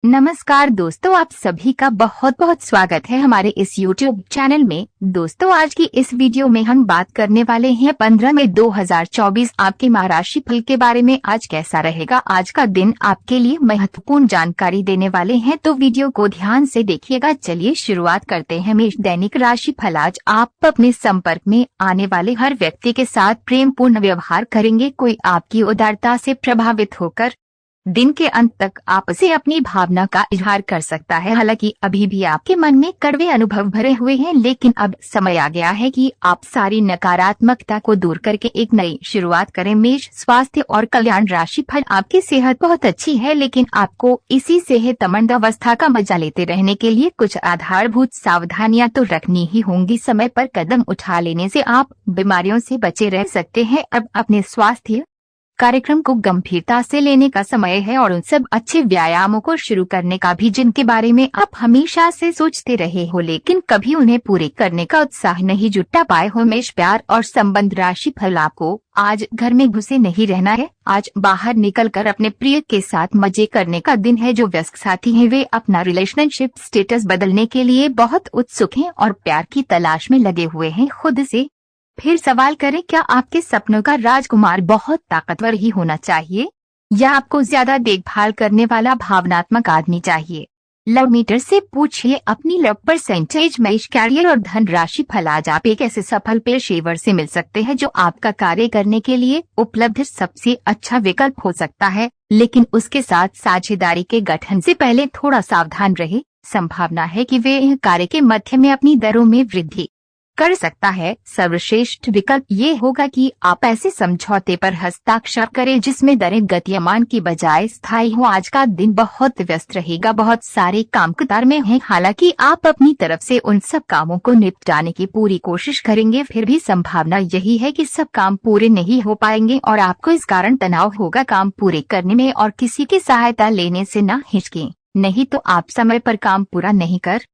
नमस्कार दोस्तों, आप सभी का बहुत बहुत स्वागत है हमारे इस YouTube चैनल में। दोस्तों, आज की इस वीडियो में हम बात करने वाले हैं 15 मई 2024 आपके माह राशि फल के बारे में। आज कैसा रहेगा आज का दिन, आपके लिए महत्वपूर्ण जानकारी देने वाले हैं, तो वीडियो को ध्यान से देखिएगा। चलिए शुरुआत करते हैं मेष दैनिक राशि फल। आज आप अपने संपर्क में आने वाले हर व्यक्ति के साथ प्रेम पूर्ण व्यवहार करेंगे। कोई आपकी उदारता से प्रभावित होकर दिन के अंत तक आपसे अपनी भावना का इजहार कर सकता है। हालांकि अभी भी आपके मन में कड़वे अनुभव भरे हुए हैं, लेकिन अब समय आ गया है कि आप सारी नकारात्मकता को दूर करके एक नई शुरुआत करें। मेष स्वास्थ्य और कल्याण राशि फल। आपकी सेहत बहुत अच्छी है, लेकिन आपको इसी सेहतमंद अवस्था का मजा लेते रहने के लिए कुछ आधारभूत सावधानियां तो रखनी ही होंगी। समय पर कदम उठा लेने से आप बीमारियों से बचे रह सकते हैं। अब अपने स्वास्थ्य कार्यक्रम को गंभीरता से लेने का समय है और उन सब अच्छे व्यायामों को शुरू करने का भी जिनके बारे में आप हमेशा से सोचते रहे हो, लेकिन कभी उन्हें पूरे करने का उत्साह नहीं जुटा पाए हो। मेष प्यार और संबंध राशि फल। आपको आज घर में घुसे नहीं रहना है। आज बाहर निकलकर अपने प्रिय के साथ मजे करने का दिन है। जो व्यस्त साथी हैं वे अपना रिलेशनशिप स्टेटस बदलने के लिए बहुत उत्सुक हैं और प्यार की तलाश में लगे हुए हैं। खुद से फिर सवाल करें, क्या आपके सपनों का राजकुमार बहुत ताकतवर ही होना चाहिए या आपको ज्यादा देखभाल करने वाला भावनात्मक आदमी चाहिए? लव मीटर से पूछिए अपनी लव परसेंटेज। मेष कैरियर और धन राशि फल। आज आप एक ऐसे सफल पेशेवर से मिल सकते हैं जो आपका कार्य करने के लिए उपलब्ध सबसे अच्छा विकल्प हो सकता है, लेकिन उसके साथ साझेदारी के गठन से पहले थोड़ा सावधान रहे। संभावना है कि वे कार्य के मध्य में अपनी दरों में वृद्धि कर सकता है। सर्वश्रेष्ठ विकल्प ये होगा कि आप ऐसे समझौते पर हस्ताक्षर करें जिसमें दरें गतिमान की बजाय स्थायी हो। आज का दिन बहुत व्यस्त रहेगा, बहुत सारे काम कतार में हैं। हालांकि आप अपनी तरफ से उन सब कामों को निपटाने की पूरी कोशिश करेंगे, फिर भी संभावना यही है कि सब काम पूरे नहीं हो पाएंगे और आपको इस कारण तनाव होगा। काम पूरे करने में और किसी की सहायता लेने से ना हिचकें, नहीं तो आप समय पर काम पूरा नहीं कर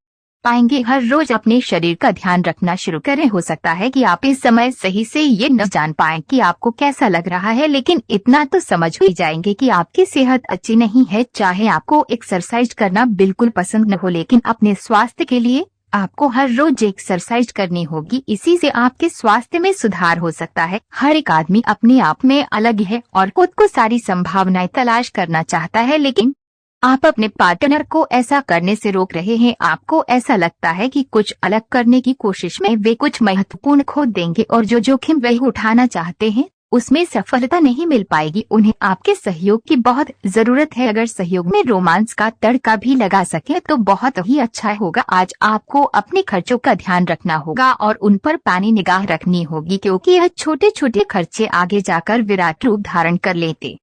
पाएंगे। हर रोज अपने शरीर का ध्यान रखना शुरू करें। हो सकता है कि आप इस समय सही से ये न जान पाएं कि आपको कैसा लग रहा है, लेकिन इतना तो समझ ही जाएंगे कि आपकी सेहत अच्छी नहीं है। चाहे आपको एक्सरसाइज करना बिल्कुल पसंद न हो, लेकिन अपने स्वास्थ्य के लिए आपको हर रोज एक्सरसाइज करनी होगी। इसी से आपके स्वास्थ्य में सुधार हो सकता है। हर एक आदमी अपने आप में अलग है और खुद को सारी संभावनाएं तलाश करना चाहता है, लेकिन आप अपने पार्टनर को ऐसा करने से रोक रहे हैं। आपको ऐसा लगता है कि कुछ अलग करने की कोशिश में वे कुछ महत्वपूर्ण खो देंगे और जो जोखिम वे उठाना चाहते हैं उसमें सफलता नहीं मिल पाएगी। उन्हें आपके सहयोग की बहुत जरूरत है। अगर सहयोग में रोमांस का तड़का भी लगा सके तो बहुत ही अच्छा होगा। आज आपको अपने खर्चों का ध्यान रखना होगा और उन पर पैनी निगाह रखनी होगी, क्योंकि यह छोटे छोटे खर्चे आगे जाकर विराट रूप धारण कर लेते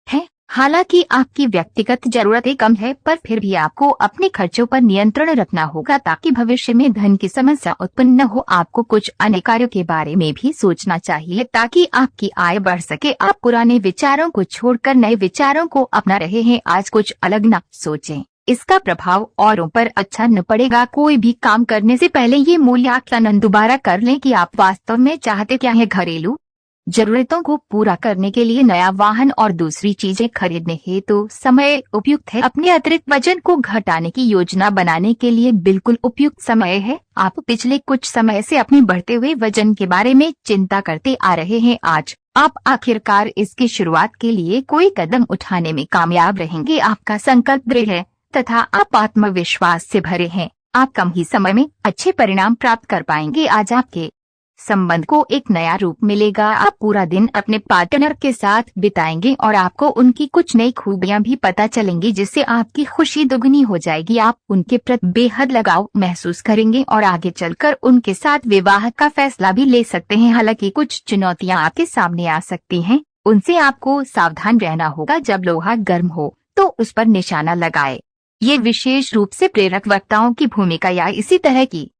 हैं। हालांकि आपकी व्यक्तिगत जरूरतें कम है, पर फिर भी आपको अपने खर्चों पर नियंत्रण रखना होगा ताकि भविष्य में धन की समस्या उत्पन्न न हो। आपको कुछ अन्य कार्यों के बारे में भी सोचना चाहिए ताकि आपकी आय बढ़ सके। आप पुराने विचारों को छोड़कर नए विचारों को अपना रहे हैं। आज कुछ अलग न सोचें, इसका प्रभाव औरों पर अच्छा न पड़ेगा। कोई भी काम करने से पहले ये मूल्यांकन दोबारा कर लें कि आप वास्तव में चाहते क्या है। घरेलू जरूरतों को पूरा करने के लिए नया वाहन और दूसरी चीजें खरीदने हैं तो समय उपयुक्त है। अपने अतिरिक्त वजन को घटाने की योजना बनाने के लिए बिल्कुल उपयुक्त समय है। आप पिछले कुछ समय से अपने बढ़ते हुए वजन के बारे में चिंता करते आ रहे हैं। आज आप आखिरकार इसकी शुरुआत के लिए कोई कदम उठाने में कामयाब रहेंगे। आपका संकल्प दृढ़ है तथा आप आत्मविश्वास से भरे हैं। आप कम ही समय में अच्छे परिणाम प्राप्त कर पाएंगे। आज आपके संबंध को एक नया रूप मिलेगा। आप पूरा दिन अपने पार्टनर के साथ बिताएंगे और आपको उनकी कुछ नई खूबियां भी पता चलेंगी, जिससे आपकी खुशी दोगुनी हो जाएगी। आप उनके प्रति बेहद लगाव महसूस करेंगे और आगे चलकर उनके साथ विवाह का फैसला भी ले सकते हैं। हालांकि कुछ चुनौतियां आपके सामने आ सकती हैं, उनसे आपको सावधान रहना होगा। जब लोहा गर्म हो तो उस पर निशाना लगाए। ये विशेष रूप से प्रेरक वक्ताओं की भूमिका या इसी तरह की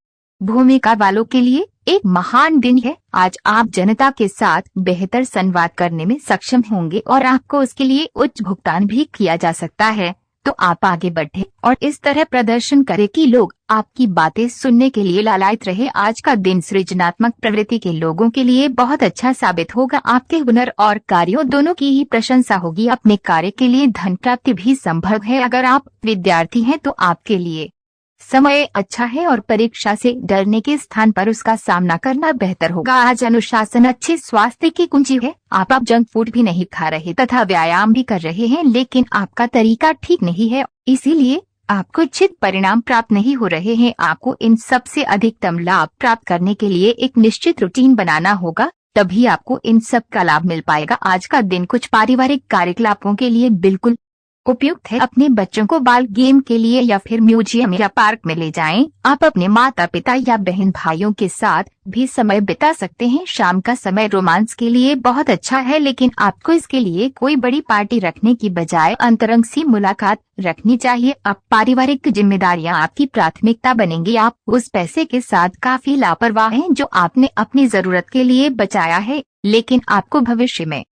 भूमिका वालों के लिए एक महान दिन है। आज आप जनता के साथ बेहतर संवाद करने में सक्षम होंगे और आपको उसके लिए उच्च भुगतान भी किया जा सकता है। तो आप आगे बढ़े और इस तरह प्रदर्शन करें कि लोग आपकी बातें सुनने के लिए लालायित रहे। आज का दिन सृजनात्मक प्रवृत्ति के लोगों के लिए बहुत अच्छा साबित होगा। आपके हुनर और कार्यों दोनों की ही प्रशंसा होगी। अपने कार्य के लिए धन प्राप्ति भी संभव है। अगर आप विद्यार्थी हैं तो आपके लिए समय अच्छा है और परीक्षा से डरने के स्थान पर उसका सामना करना बेहतर होगा। आज अनुशासन अच्छे स्वास्थ्य की कुंजी है। आप जंक फूड भी नहीं खा रहे तथा व्यायाम भी कर रहे हैं, लेकिन आपका तरीका ठीक नहीं है, इसीलिए आपको इच्छित परिणाम प्राप्त नहीं हो रहे हैं। आपको इन सबसे अधिकतम लाभ प्राप्त करने के लिए एक निश्चित रूटीन बनाना होगा, तभी आपको इन सब का लाभ मिल पाएगा। आज का दिन कुछ पारिवारिक कार्यकलापों के लिए बिल्कुल उपयुक्त है। अपने बच्चों को बाल गेम के लिए या फिर म्यूजियम या पार्क में ले जाएं। आप अपने माता पिता या बहन भाइयों के साथ भी समय बिता सकते हैं। शाम का समय रोमांस के लिए बहुत अच्छा है, लेकिन आपको इसके लिए कोई बड़ी पार्टी रखने की बजाय अंतरंग सी मुलाकात रखनी चाहिए। अब पारिवारिक जिम्मेदारियां आपकी प्राथमिकता बनेंगी। आप उस पैसे के साथ काफी लापरवाह हैं जो आपने अपनी जरूरत के लिए बचाया है, लेकिन आपको भविष्य में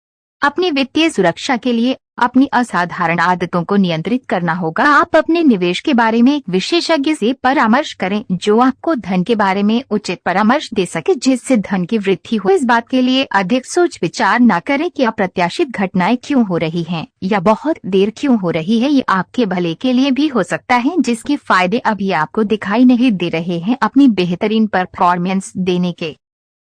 अपनी वित्तीय सुरक्षा के लिए अपनी असाधारण आदतों को नियंत्रित करना होगा। आप अपने निवेश के बारे में एक विशेषज्ञ से परामर्श करें जो आपको धन के बारे में उचित परामर्श दे सके, जिससे धन की वृद्धि हो। इस बात के लिए अधिक सोच विचार न करें कि अप्रत्याशित घटनाएं क्यों हो रही हैं या बहुत देर क्यों हो रही है। ये आपके भले के लिए भी हो सकता है, जिसके फायदे अभी आपको दिखाई नहीं दे रहे हैं। अपनी बेहतरीन परफॉर्मेंस देने के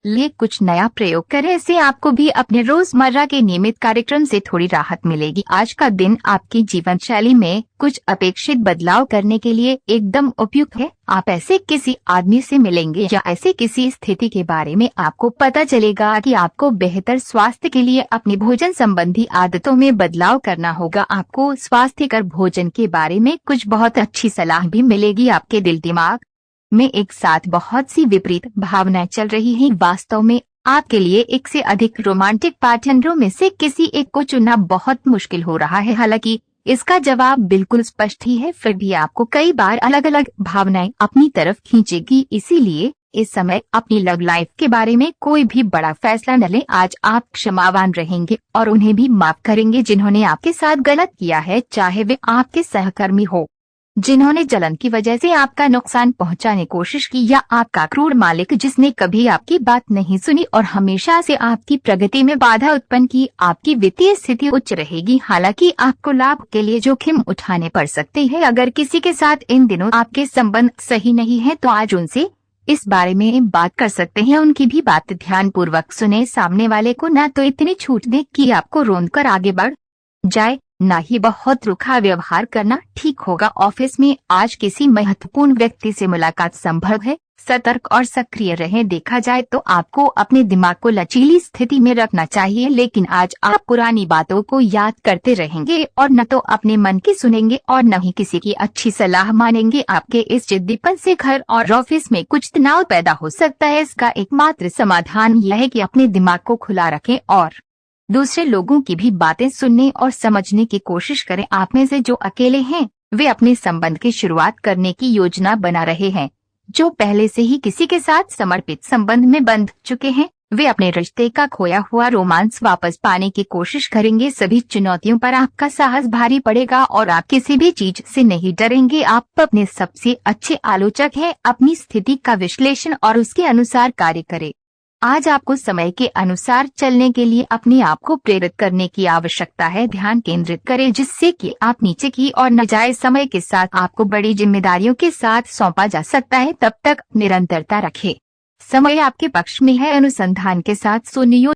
लिए कुछ नया प्रयोग करें, इससे आपको भी अपने रोजमर्रा के नियमित कार्यक्रम से थोड़ी राहत मिलेगी। आज का दिन आपकी जीवन शैली में कुछ अपेक्षित बदलाव करने के लिए एकदम उपयुक्त है। आप ऐसे किसी आदमी से मिलेंगे या ऐसे किसी स्थिति के बारे में आपको पता चलेगा कि आपको बेहतर स्वास्थ्य के लिए अपनी भोजन संबंधी आदतों में बदलाव करना होगा। आपको स्वास्थ्यकर भोजन के बारे में कुछ बहुत अच्छी सलाह भी मिलेगी। आपके दिल दिमाग में एक साथ बहुत सी विपरीत भावनाएं चल रही हैं। वास्तव में आपके लिए एक से अधिक रोमांटिक पार्टनरों में से किसी एक को चुनना बहुत मुश्किल हो रहा है। हालांकि इसका जवाब बिल्कुल स्पष्ट ही है, फिर भी आपको कई बार अलग अलग भावनाएं अपनी तरफ खींचेगी। इसीलिए इस समय अपनी लव लाइफ के बारे में कोई भी बड़ा फैसला न लें। आज आप क्षमावान रहेंगे और उन्हें भी माफ करेंगे जिन्होंने आपके साथ गलत किया है, चाहे वे आपके सहकर्मी हो जिन्होंने जलन की वजह से आपका नुकसान पहुंचाने की कोशिश की, या आपका क्रूर मालिक जिसने कभी आपकी बात नहीं सुनी और हमेशा से आपकी प्रगति में बाधा उत्पन्न की। आपकी वित्तीय स्थिति उच्च रहेगी, हालांकि आपको लाभ के लिए जोखिम उठाने पड़ सकते हैं। अगर किसी के साथ इन दिनों आपके संबंध सही नहीं है तो आज उनसे इस बारे में बात कर सकते हैं। उनकी भी बात ध्यान पूर्वक सुने। सामने वाले को न तो इतनी छूट दे कि आपको रोंदकर आगे बढ़ जाए, ना ही बहुत रूखा व्यवहार करना ठीक होगा। ऑफिस में आज किसी महत्वपूर्ण व्यक्ति से मुलाकात संभव है। सतर्क और सक्रिय रहें। देखा जाए तो आपको अपने दिमाग को लचीली स्थिति में रखना चाहिए, लेकिन आज आप पुरानी बातों को याद करते रहेंगे और न तो अपने मन की सुनेंगे और न ही किसी की अच्छी सलाह मानेंगे। आपके इस जिद्दीपन से घर और ऑफिस में कुछ तनाव पैदा हो सकता है। इसका एकमात्र समाधान यह है कि अपने दिमाग को खुला रखें और दूसरे लोगों की भी बातें सुनने और समझने की कोशिश करें। आप में से जो अकेले हैं वे अपने संबंध की शुरुआत करने की योजना बना रहे हैं। जो पहले से ही किसी के साथ समर्पित संबंध में बंध चुके हैं वे अपने रिश्ते का खोया हुआ रोमांस वापस पाने की कोशिश करेंगे। सभी चुनौतियों पर आपका साहस भारी पड़ेगा और आप किसी भी चीज से नहीं डरेंगे। आप अपने सबसे अच्छे आलोचक हैं। अपनी स्थिति का विश्लेषण और उसके अनुसार कार्य करें। आज आपको समय के अनुसार चलने के लिए अपने आप को प्रेरित करने की आवश्यकता है। ध्यान केंद्रित करें जिससे कि आप नीचे की और न जाए। समय के साथ आपको बड़ी जिम्मेदारियों के साथ सौंपा जा सकता है, तब तक निरंतरता रखें। समय आपके पक्ष में है। अनुसंधान के साथ सुनियोजित